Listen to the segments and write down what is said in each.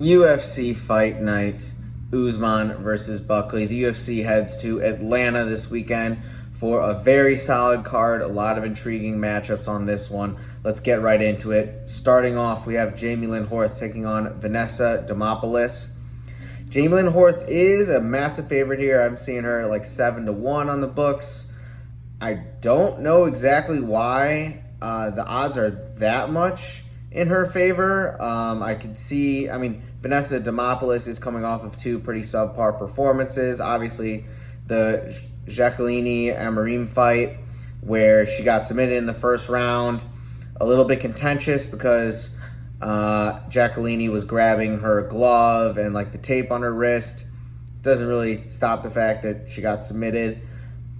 UFC Fight Night, Usman versus Buckley. The UFC heads to Atlanta this weekend for a very solid card. A lot of intriguing matchups on this one. Let's get right into it. Starting off, we have Jamey-Lyn Horth taking on Vanessa Demopoulos. Jamey-Lyn Horth is a massive favorite here. I'm seeing her like 7-1 on the books. I don't know exactly why the odds are that much in her favor. I could see, Vanessa Demopoulos is coming off of two pretty subpar performances. Obviously, the Jacqueline-Amorim fight where she got submitted in the first round. A little bit contentious because Jacqueline was grabbing her glove and like the tape on her wrist. Doesn't really stop the fact that she got submitted.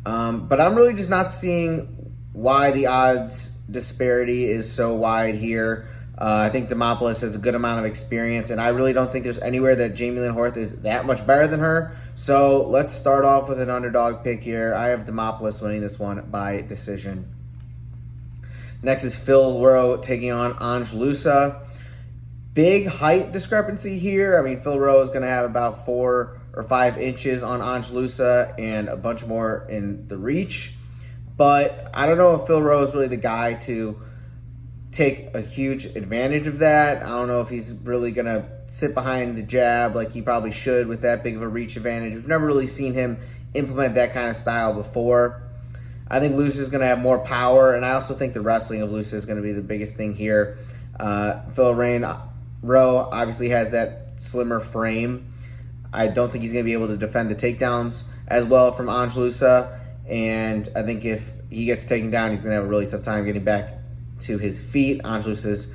But I'm really just not seeing why the odds disparity is so wide here. I think Demopoulos has a good amount of experience, and I really don't think there's anywhere that Jamey-Lyn Horth is that much better than her. So let's start off with an underdog pick here. I have Demopoulos winning this one by decision. Next is Rowe taking on Ange Loosa. Big height discrepancy here. Rowe is going to have about 4 or 5 inches on Ange Loosa and a bunch more in the reach. But I don't know if Rowe is really the guy to take a huge advantage of that. I don't know if he's really going to sit behind the jab like he probably should with that big of a reach advantage. We've never really seen him implement that kind of style before. I think Loosa is going to have more power, and I also think the wrestling of Loosa is going to be the biggest thing here. Rowe obviously has that slimmer frame. I don't think he's going to be able to defend the takedowns as well from Ange Loosa, and I think if he gets taken down, he's going to have a really tough time getting back to his feet. Ange Loosa's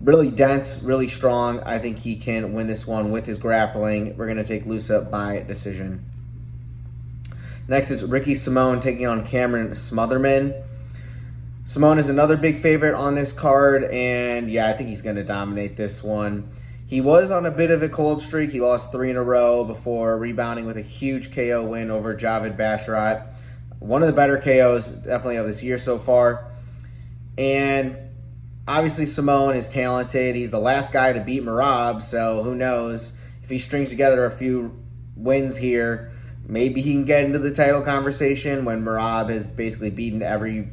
really dense, really strong. I think he can win this one with his grappling. We're going to take Loosa by decision. Next is Ricky Simón taking on Cameron Smotherman. Simón is another big favorite on this card, and yeah, I think he's going to dominate this one. He was on a bit of a cold streak. He lost 3 in a row before rebounding with a huge KO win over Javid Basharat. One of the better KOs definitely of this year so far. And obviously Simón is talented. He's the last guy to beat Merab, so who knows if he strings together a few wins here. Maybe he can get into the title conversation when Merab has basically beaten every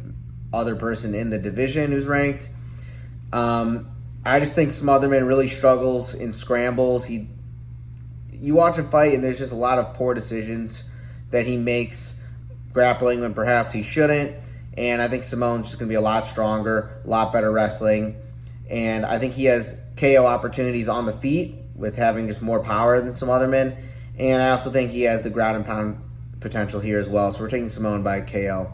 other person in the division who's ranked. I just think Smotherman really struggles in scrambles. You watch him fight, and there's just a lot of poor decisions that he makes grappling when perhaps he shouldn't. And I think Simón's just going to be a lot stronger, a lot better wrestling. And I think he has KO opportunities on the feet with having just more power than Smotherman. And I also think he has the ground and pound potential here as well. So we're taking Simón by KO.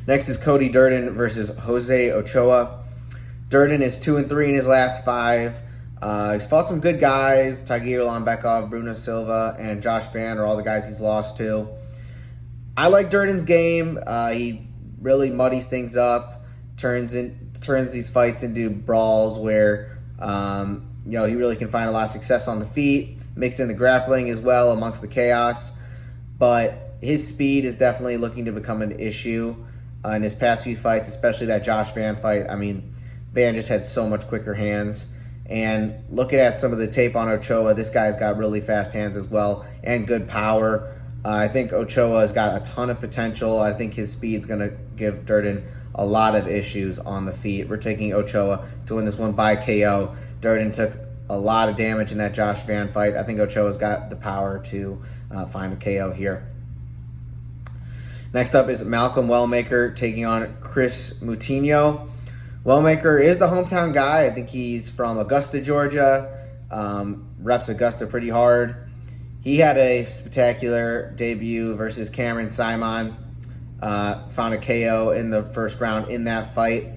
Next is Cody Durden versus Jose Ochoa. Durden is 2-3 in his last 5. He's fought some good guys. Tagir Lambekov, Bruno Silva, and Josh Van are all the guys he's lost to. I like Durden's game. He really muddies things up, turns these fights into brawls where he really can find a lot of success on the feet. Mix in the grappling as well amongst the chaos. But his speed is definitely looking to become an issue in his past few fights, especially that Josh Van fight. Van just had so much quicker hands. And looking at some of the tape on Ochoa, this guy's got really fast hands as well and good power. I think Ochoa has got a ton of potential. I think his speed's going to give Durden a lot of issues on the feet. We're taking Ochoa to win this one by KO. Durden took a lot of damage in that Josh Van fight. I think Ochoa's got the power to find a KO here. Next up is Malcolm Wellmaker taking on Kris Moutinho. Wellmaker is the hometown guy. I think he's from Augusta, Georgia. Reps Augusta pretty hard. He had a spectacular debut versus Cameron Simon. Found a KO in the first round in that fight.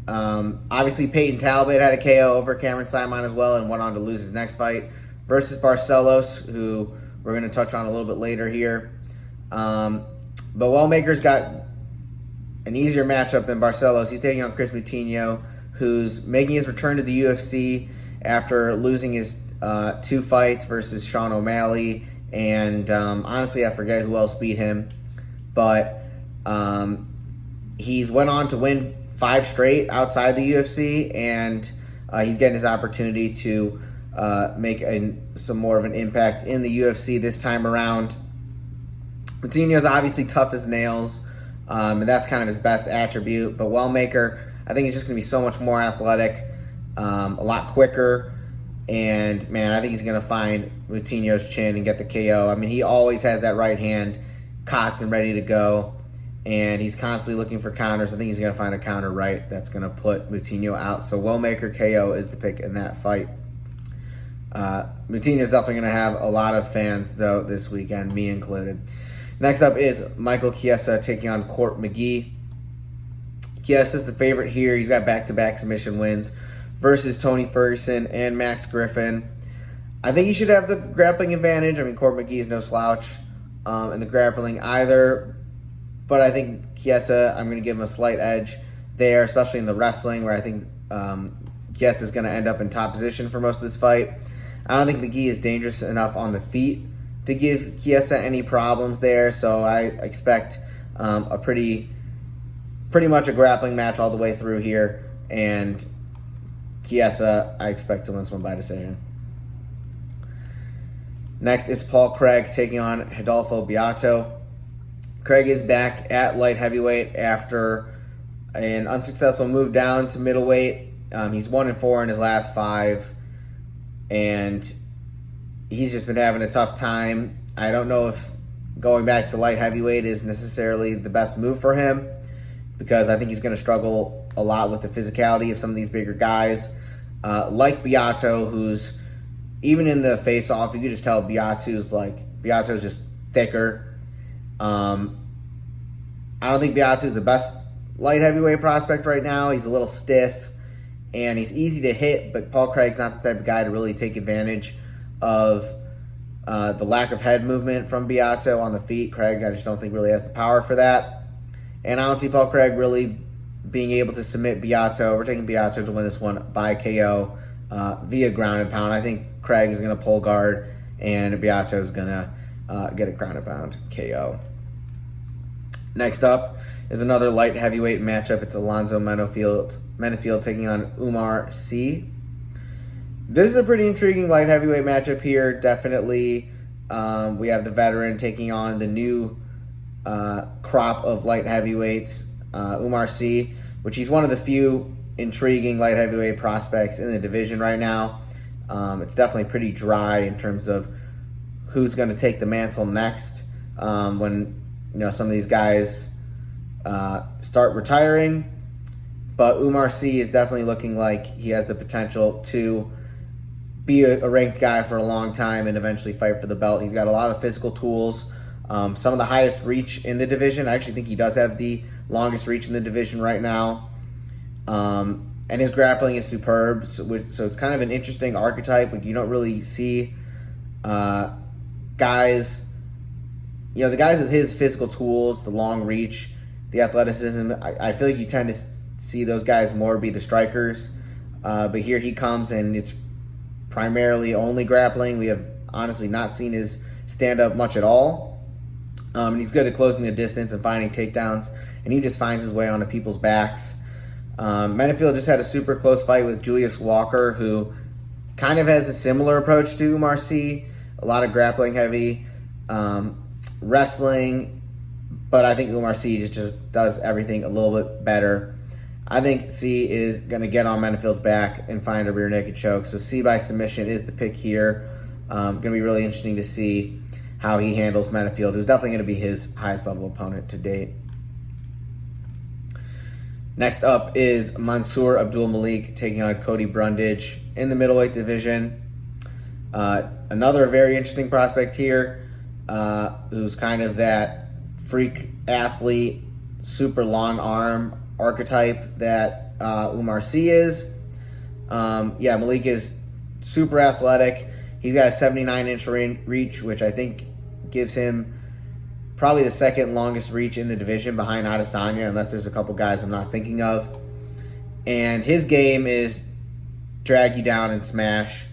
Obviously, Peyton Talbot had a KO over Cameron Simon as well and went on to lose his next fight versus Barcelos, who we're going to touch on a little bit later here. But Wellmaker's got an easier matchup than Barcelos. He's taking on Kris Moutinho, who's making his return to the UFC after losing his 2 fights versus Sean O'Malley. And honestly, I forget who else beat him. But he's went on to win 5 straight outside the UFC, and He's getting his opportunity to make some more of an impact in the UFC this time around. Moutinho is obviously tough as nails, and that's kind of his best attribute. But Wellmaker, I think he's just going to be so much more athletic, a lot quicker. And, man, I think he's going to find Moutinho's chin and get the KO. I mean, he always has that right hand cocked and ready to go. And he's constantly looking for counters. I think he's going to find a counter right that's going to put Moutinho out. So Wellmaker KO is the pick in that fight. Moutinho is definitely going to have a lot of fans, though, this weekend, me included. Next up is Michael Chiesa taking on McGee. Chiesa is the favorite here. He's got back-to-back submission wins versus Tony Ferguson and Max Griffin. I think he should have the grappling advantage. I mean, McGee is no slouch in the grappling either. But I think Chiesa, I'm going to give him a slight edge there, especially in the wrestling, where I think Chiesa is going to end up in top position for most of this fight. I don't think McGee is dangerous enough on the feet to give Chiesa any problems there, so I expect a pretty much a grappling match all the way through here, and Chiesa, I expect to win this one by decision. Next is Paul Craig taking on Rodolfo Bellato. Craig is back at light heavyweight after an unsuccessful move down to middleweight. He's 1-4 in his last 5, and he's just been having a tough time. I don't know if going back to light heavyweight is necessarily the best move for him, because I think he's going to struggle a lot with the physicality of some of these bigger guys. Like Bellato, who's, even in the face-off, you can just tell Bellato's just thicker. I don't think Bellato is the best light heavyweight prospect right now. He's a little stiff, and he's easy to hit, but Paul Craig's not the type of guy to really take advantage of the lack of head movement from Bellato on the feet. Craig, I just don't think really has the power for that. And I don't see Paul Craig really being able to submit Bellato. We're taking Bellato to win this one by KO via ground and pound. I think Craig is going to pull guard, and Bellato is going to get a ground and pound KO. Next up is another light heavyweight matchup. It's Alonzo Menifield taking on Oumar C. This is a pretty intriguing light heavyweight matchup here. Definitely, we have the veteran taking on the new crop of light heavyweights, Oumar C, which he's one of the few intriguing light heavyweight prospects in the division right now. It's definitely pretty dry in terms of who's going to take the mantle next when some of these guys start retiring. But Oumar C is definitely looking like he has the potential to be a ranked guy for a long time and eventually fight for the belt. He's got a lot of physical tools, some of the highest reach in the division. I actually think he does have the longest reach in the division right now. And his grappling is superb, so it's kind of an interesting archetype. Like, you don't really see guys, the guys with his physical tools, the long reach, the athleticism. I feel like you tend to see those guys more be the strikers. But here he comes, and it's primarily only grappling. We have honestly not seen his stand-up much at all. And he's good at closing the distance and finding takedowns, and he just finds his way onto people's backs. Menifield just had a super close fight with Julius Walker, who kind of has a similar approach to Oumar C. A lot of grappling heavy, wrestling, but I think Oumar C just does everything a little bit better. I think C is going to get on Menifield's back and find a rear naked choke. So C by submission is the pick here. Going to be really interesting to see how he handles Menifield, who's definitely going to be his highest level opponent to date. Next up is Mansur Abdul-Malik taking on Cody Brundage in the middleweight division. Another very interesting prospect here, who's kind of that freak athlete, super long arm archetype that Oumar C is. Malik is super athletic. He's got a 79-inch reach, which I think gives him probably the second longest reach in the division behind Adesanya, unless there's a couple guys I'm not thinking of. And his game is drag you down and smash.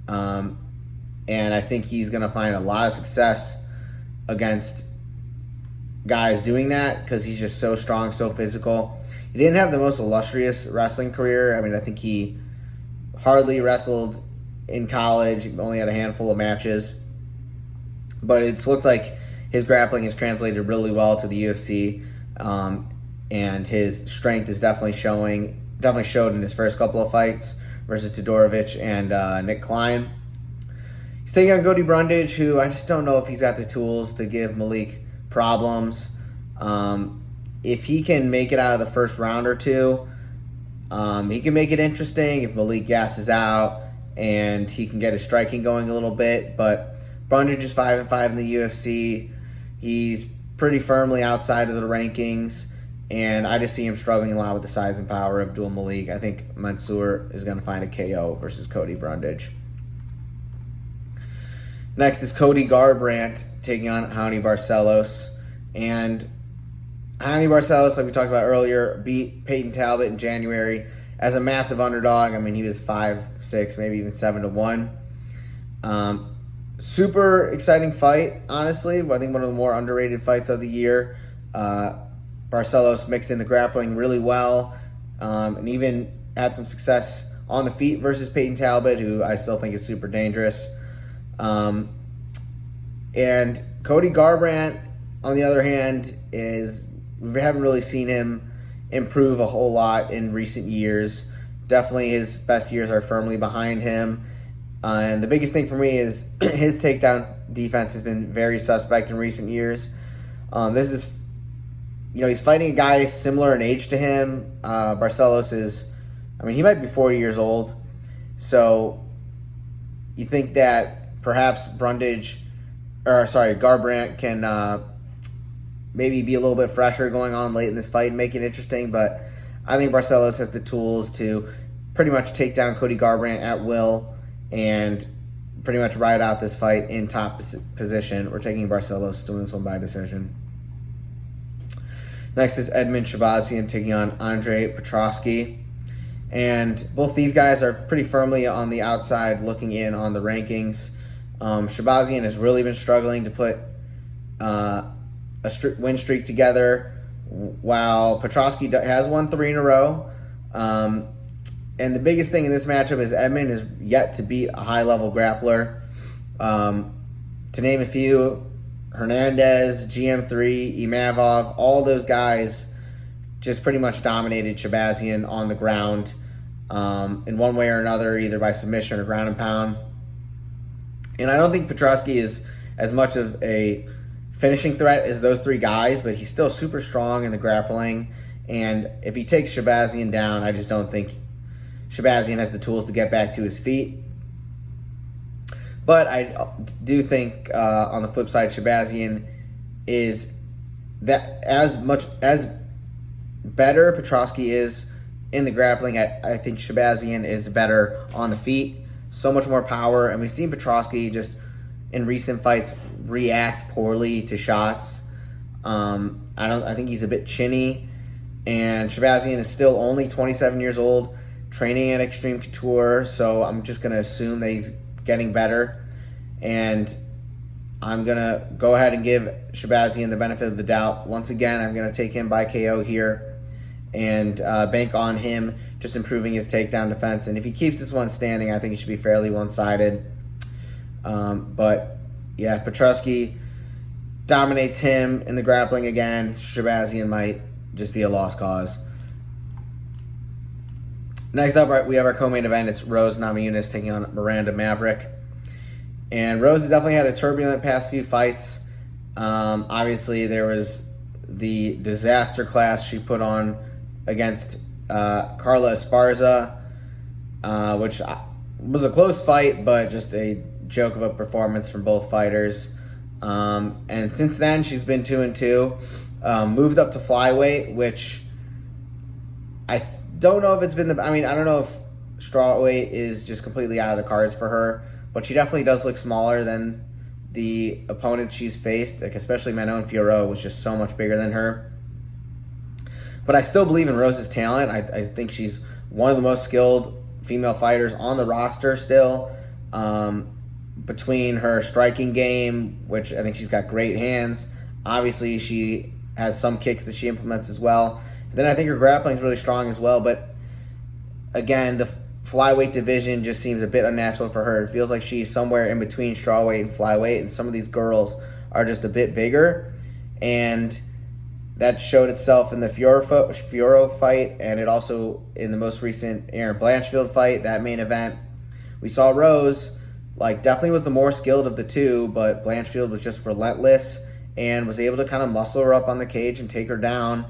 And I think he's going to find a lot of success against guys doing that because he's just so strong, so physical. He didn't have the most illustrious wrestling career. I mean, I think he hardly wrestled in college. He only had a handful of matches. But it's looked like his grappling has translated really well to the UFC. And his strength is definitely showed in his first couple of fights versus Todorovic and Nick Klein. He's taking on Cody Brundage, who I just don't know if he's got the tools to give Malik problems. If he can make it out of the first round or two, he can make it interesting if Malik gasses out and he can get his striking going a little bit. But Brundage is 5-5 in the UFC. He's pretty firmly outside of the rankings, and I just see him struggling a lot with the size and power of Abdul-Malik. I think Mansur is going to find a KO versus Cody Brundage. Next is Cody Garbrandt taking on Raoni Barcelos. And Raoni Barcelos, like we talked about earlier, beat Peyton Talbot in January as a massive underdog. I mean, he was 5-6, maybe even 7-1. Super exciting fight, honestly. I think one of the more underrated fights of the year. Barcelos mixed in the grappling really well, and even had some success on the feet versus Peyton Talbot, who I still think is super dangerous. And Cody Garbrandt, on the other hand, we haven't really seen him improve a whole lot in recent years. Definitely his best years are firmly behind him. And the biggest thing for me is his takedown defense has been very suspect in recent years. He's fighting a guy similar in age to him. Barcelos he might be 40 years old. So you think that perhaps Garbrandt can maybe be a little bit fresher going on late in this fight and make it interesting. But I think Barcelos has the tools to pretty much take down Cody Garbrandt at will and pretty much ride out this fight in top position. We're taking Barcelos to win this one by decision. Next is Edmen Shahbazyan taking on Ange Petroski. And both these guys are pretty firmly on the outside looking in on the rankings. Shahbazyan has really been struggling to put a win streak together, while Petroski has won 3 in a row. And the biggest thing in this matchup is Edmen is yet to beat a high-level grappler. To name a few, Hernandez, GM3, Imavov, all those guys just pretty much dominated Shahbazyan on the ground in one way or another, either by submission or ground and pound. And I don't think Petroski is as much of a finishing threat as those 3 guys, but he's still super strong in the grappling. And if he takes Shahbazyan down, I just don't think Shahbazyan has the tools to get back to his feet. But I do think, on the flip side, Shahbazyan is that as better Petroski is in the grappling, I think Shahbazyan is better on the feet. So much more power. And we've seen Petroski just in recent fights react poorly to shots. I think he's a bit chinny. And Shahbazyan is still only 27 years old, training at Extreme Couture, so I'm just going to assume that he's getting better. And I'm going to go ahead and give Shahbazyan the benefit of the doubt. Once again, I'm going to take him by KO here and bank on him just improving his takedown defense. And if he keeps this one standing, I think it should be fairly one-sided. But, yeah, if Petroski dominates him in the grappling again, Shahbazyan might just be a lost cause. Next up, we have our co-main event. It's Rose Namajunas taking on Miranda Maverick. And Rose has definitely had a turbulent past few fights. Obviously, there was the disaster clash she put on against Carla Esparza, which was a close fight, but just a joke of a performance from both fighters. And since then, she's been 2-2. Moved up to flyweight, which I don't know if it's been I don't know if strawweight is just completely out of the cards for her, but she definitely does look smaller than the opponents she's faced, like especially Manon Fiorot was just so much bigger than her. But I still believe in Rose's talent. I think she's one of the most skilled female fighters on the roster still. Between her striking game, which I think she's got great hands. Obviously, she has some kicks that she implements as well. Then I think her grappling is really strong as well. But again, the flyweight division just seems a bit unnatural for her. It feels like she's somewhere in between strawweight and flyweight, and some of these girls are just a bit bigger. And that showed itself in the Fioro fight, and it also in the most recent Erin Blanchfield fight, that main event. We saw Rose, definitely was the more skilled of the two, but Blanchfield was just relentless and was able to kind of muscle her up on the cage and take her down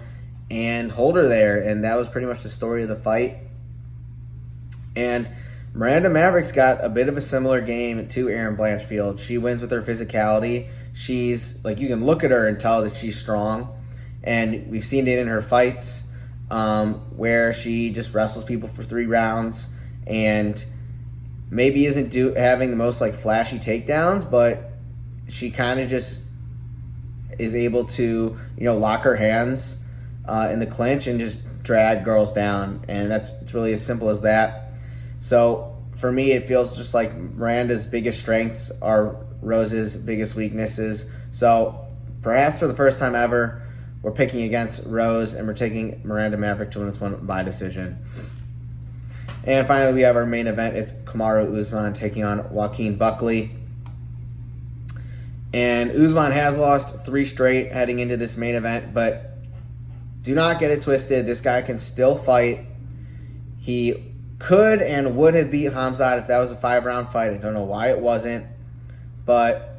and hold her there. And that was pretty much the story of the fight. And Miranda Maverick's got a bit of a similar game to Erin Blanchfield. She wins with her physicality. She's, you can look at her and tell that she's strong. And we've seen it in her fights where she just wrestles people for 3 rounds and maybe isn't having the most flashy takedowns, but she kind of just is able to lock her hands in the clinch and just drag girls down, and it's really as simple as that. So for me, it feels just like Miranda's biggest strengths are Rose's biggest weaknesses. So perhaps for the first time ever, we're picking against Rose, and we're taking Miranda Maverick to win this one by decision. And finally, we have our main event. It's Kamaru Usman taking on Joaquin Buckley. And Usman has lost 3 straight heading into this main event, but do not get it twisted. This guy can still fight. He could and would have beat Khamzat if that was a 5-round fight. I don't know why it wasn't, but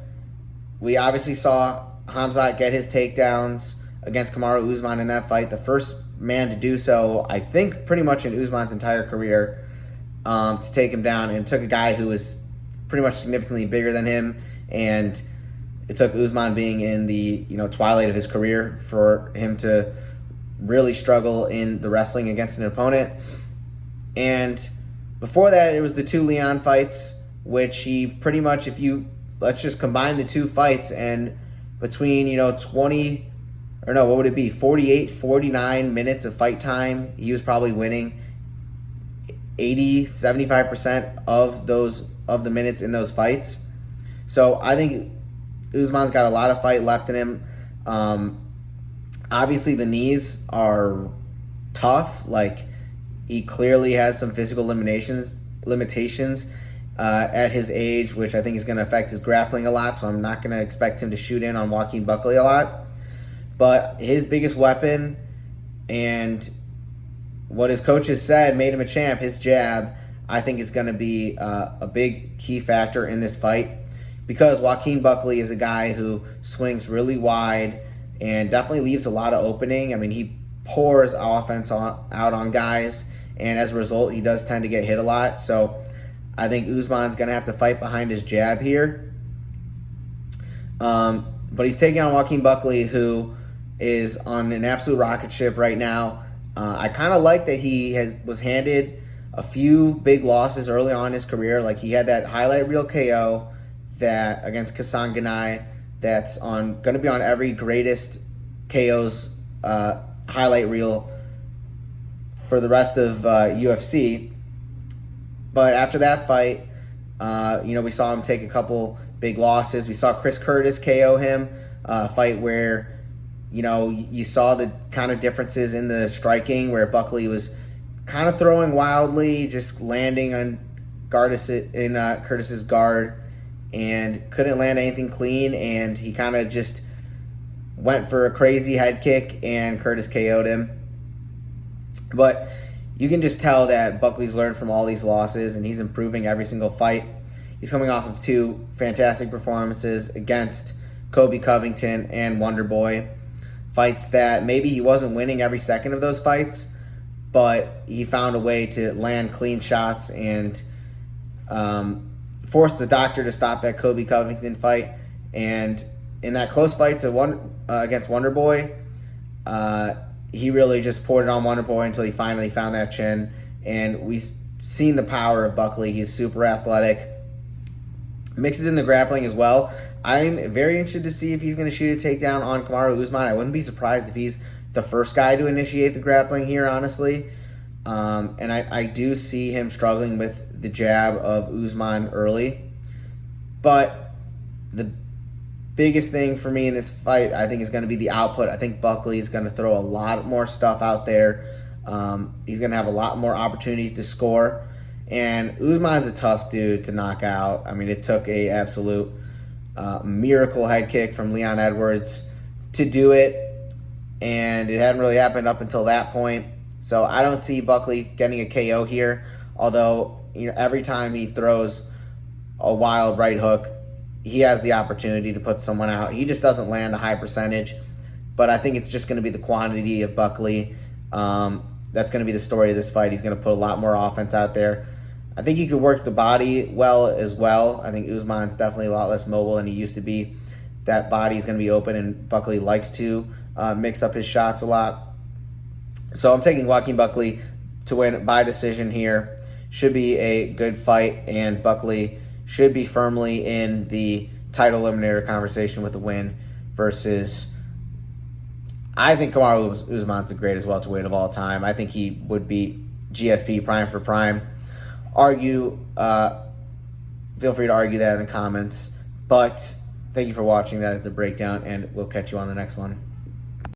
we obviously saw Khamzat get his takedowns against Kamaru Usman in that fight. The first man to do so, I think, pretty much in Usman's entire career, to take him down, and took a guy who was pretty much significantly bigger than him, and it took Usman being in the twilight of his career for him to really struggle in the wrestling against an opponent. And before that, it was the 2 Leon fights, which he pretty much, let's just combine the 2 fights, and between 48, 49 minutes of fight time, he was probably winning 80, 75% of the minutes in those fights. So I think Usman's got a lot of fight left in him. Obviously, the knees are tough. He clearly has some physical limitations at his age, which I think is going to affect his grappling a lot. So I'm not going to expect him to shoot in on Joaquin Buckley a lot. But his biggest weapon, and what his coaches said made him a champ, his jab, I think is going to be a big key factor in this fight, because Joaquin Buckley is a guy who swings really wide and definitely leaves a lot of opening. I mean, he pours offense out on guys, and as a result, he does tend to get hit a lot. So I think Usman's going to have to fight behind his jab here. But he's taking on Joaquin Buckley, who is on an absolute rocket ship right now. I kind of like that he was handed a few big losses early on in his career. He had that highlight reel KO that against Kasanganay that's going to be on every greatest KO's highlight reel for the rest of UFC. But after that fight, we saw him take a couple big losses. We saw Chris Curtis KO him, a fight where you saw the kind of differences in the striking, where Buckley was kind of throwing wildly, just landing on Curtis's guard, and couldn't land anything clean, and he kind of just went for a crazy head kick, and Curtis KO'd him. But you can just tell that Buckley's learned from all these losses, and he's improving every single fight. He's coming off of 2 fantastic performances against Kobe Covington and Wonderboy. Fights that maybe he wasn't winning every second of those fights, but he found a way to land clean shots and force the doctor to stop that Kobe Covington fight. And in that close fight against Wonderboy, he really just poured it on Wonderboy until he finally found that chin. And we've seen the power of Buckley. He's super athletic. Mixes in the grappling as well. I'm very interested to see if he's going to shoot a takedown on Kamaru Usman. I wouldn't be surprised if he's the first guy to initiate the grappling here, honestly. And I do see him struggling with the jab of Usman early. But the biggest thing for me in this fight, I think, is going to be the output. I think Buckley is going to throw a lot more stuff out there. He's going to have a lot more opportunities to score. And Usman's a tough dude to knock out. I mean, it took a absolute miracle head kick from Leon Edwards to do it, and it hadn't really happened up until that point. So I don't see Buckley getting a KO here, although every time he throws a wild right hook, he has the opportunity to put someone out. He just doesn't land a high percentage, but I think it's just going to be the quantity of Buckley. That's going to be the story of this fight. He's going to put a lot more offense out there. I think he could work the body well as well. I think Usman's definitely a lot less mobile than he used to be. That body's going to be open, and Buckley likes to mix up his shots a lot. So I'm taking Joaquin Buckley to win by decision here. Should be a good fight, and Buckley should be firmly in the title eliminator conversation with the win versus... I think Kamaru Usman's the greatest welterweight of all time. I think he would beat GSP prime for prime. Feel free to argue that in the comments. But thank you for watching. That is the breakdown, and we'll catch you on the next one.